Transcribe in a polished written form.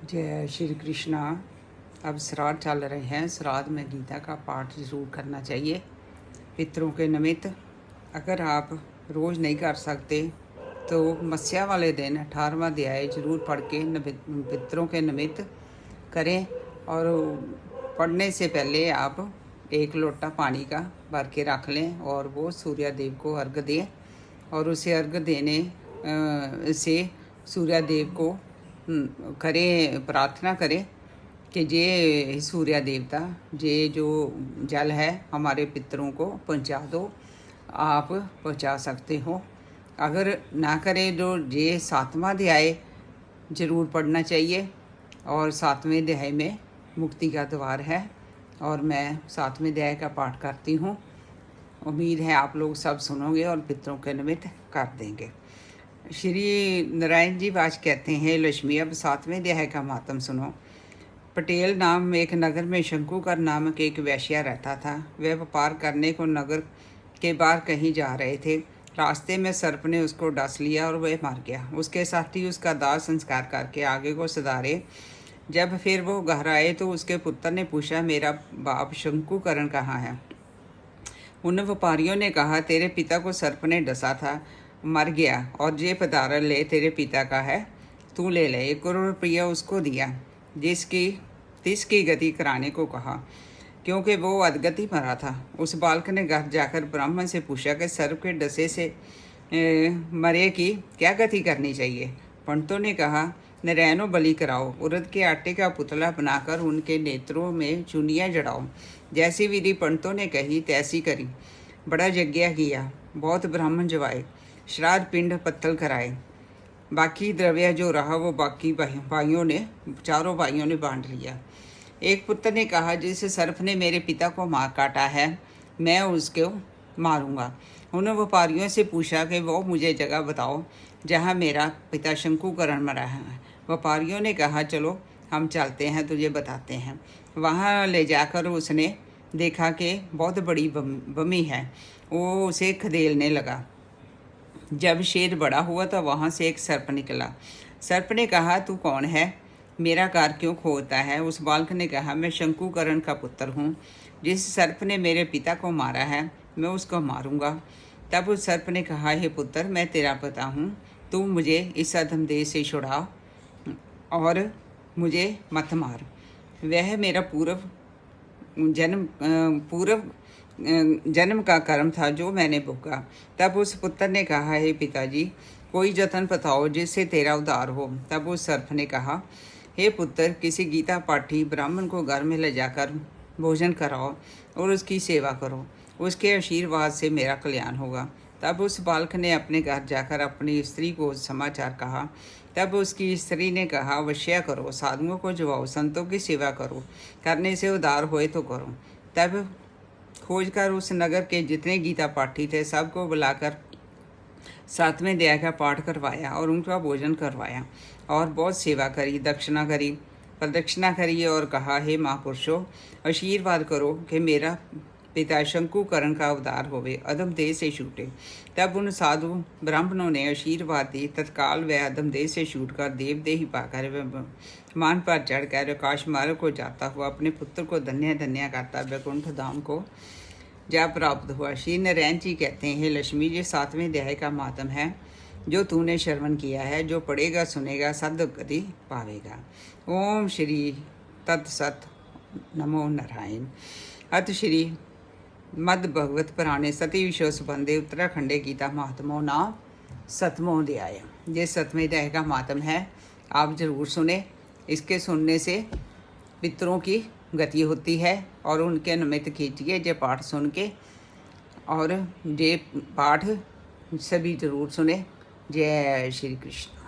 जय श्री कृष्णा। अब श्राद्ध चल रहे हैं। श्राद्ध में गीता का पाठ जरूर करना चाहिए पितरों के निमित्त। अगर आप रोज़ नहीं कर सकते तो मत्स्या वाले दिन 18वां अध्याय जरूर पढ़ के पितरों के निमित्त करें। और पढ़ने से पहले आप एक लोटा पानी का भर के रख लें और वो सूर्य देव को अर्घ दें। और उसे अर्घ देने से सूर्य देव को करें, प्रार्थना करें कि ये सूर्य देवता ये जो जल है हमारे पितरों को पहुंचा दो, आप पहुंचा सकते हो। अगर ना करें तो ये 7वां अध्याय ज़रूर पढ़ना चाहिए। और 7वें अध्याय में मुक्ति का द्वार है और मैं 7वें अध्याय का पाठ करती हूँ। उम्मीद है आप लोग सब सुनोगे और पितरों के निमित्त कर देंगे। श्री नारायण जी आज कहते हैं, लक्ष्मी अब 7वें अध्याय का मातम सुनो। पटेल नाम एक नगर में शंकुकर नामक एक वैश्या रहता था। वह व्यापार करने को नगर के बाहर कहीं जा रहे थे। रास्ते में सर्प ने उसको डस लिया और वह मर गया। उसके साथी उसका दाह संस्कार करके आगे को सुधारे। जब फिर वो घर आए तो उसके पुत्र ने पूछा, मेरा बाप शंकुकरण कहाँ है? उन व्यापारियों ने कहा, तेरे पिता को सर्प ने डसा था, मर गया, और ये पधारा ले तेरे पिता का है, तू ले ले। 1 करोड़ रुपया उसको दिया, जिसकी गति कराने को कहा, क्योंकि वो अधगति मरा था। उस बालक ने घर जाकर ब्राह्मण से पूछा कि सर्प के डसे से मरे की क्या गति करनी चाहिए? पंडितों ने कहा, नारायणों बलि कराओ, उड़द के आटे का पुतला बनाकर उनके नेत्रों में चुनियाँ जड़ाओ। जैसी विधि पंडितों ने कही तैसी करी। बड़ा यज्ञ किया, बहुत ब्राह्मण जवाए, श्राद्ध पिंड पत्तल कराए। बाकी द्रव्य जो रहा वो बाकी चारों भाइयों ने बांट लिया। एक पुत्र ने कहा, जिस सर्प ने मेरे पिता को मार काटा है मैं उसको मारूंगा। उन्होंने व्यापारियों से पूछा कि वो मुझे जगह बताओ जहाँ मेरा पिता शंकुकरण मरा है। व्यापारियों ने कहा, चलो हम चलते हैं, तुझे बताते हैं। वहाँ ले जाकर उसने देखा कि बहुत बड़ी बमी है। वो उसे खदेड़ने लगा। जब शेर बड़ा हुआ तो वहाँ से एक सर्प निकला। सर्प ने कहा, तू कौन है? मेरा कार क्यों खोता है? उस बालक ने कहा, मैं शंकुकरण का पुत्र हूँ। जिस सर्प ने मेरे पिता को मारा है मैं उसको मारूंगा। तब उस सर्प ने कहा, हे पुत्र, मैं तेरा पिता हूँ, तू मुझे इस अधमदेह से छुड़ा और मुझे मत मार। वह मेरा पूर्व जन्म का कर्म था जो मैंने भोगा। तब उस पुत्र ने कहा, हे पिताजी, कोई जतन बताओ जिससे तेरा उद्धार हो। तब उस सर्प ने कहा, हे पुत्र, किसी गीता पाठी ब्राह्मण को घर में ले जाकर भोजन कराओ और उसकी सेवा करो, उसके आशीर्वाद से मेरा कल्याण होगा। तब उस बालक ने अपने घर जाकर अपनी स्त्री को समाचार कहा। तब उसकी स्त्री ने कहा, अवश्य करो, साधुओं को जवाओ, संतों की सेवा करो, करने से उद्धार होए तो करो। तब खोजकर उस नगर के जितने गीता पाठी थे सबको बुलाकर 7वें अध्याय का पाठ करवाया और उनका भोजन करवाया और बहुत सेवा करी, प्रदक्षिणा करी और कहा, हे महापुरुषों, आशीर्वाद करो कि मेरा पिता शंकुकरण का अवतार होवे, अधम देह से छूटे। तब उन साधु ब्राह्मणों ने आशीर्वाद दी। तत्काल वह अधम देह से छूटकर देवदेही पाकर मान पर चढ़कर आकाश मार्ग को जाता हुआ अपने पुत्र को धन्य धन्य करता वैकुंठ धाम को जा प्राप्त हुआ। श्री नारायण जी कहते हैं, लक्ष्मी, ये 7वें अध्याय का मातम है जो तूने श्रवण किया है, जो पढ़ेगा सुनेगा सद्गति पावेगा। ओम श्री तत्सत नमो नारायण। अथ श्री मद भगवत पुराणे सती विश्व संबंधे उत्तराखंडे गीता महात्मो नाम 7वां अध्याय। ये 7वें अध्याय का मातम है, आप जरूर सुने। इसके सुनने से पितरों की गति होती है और उनके निमित्त कीजिए ये पाठ सुन के, और ये पाठ सभी जरूर सुने। जय श्री कृष्ण।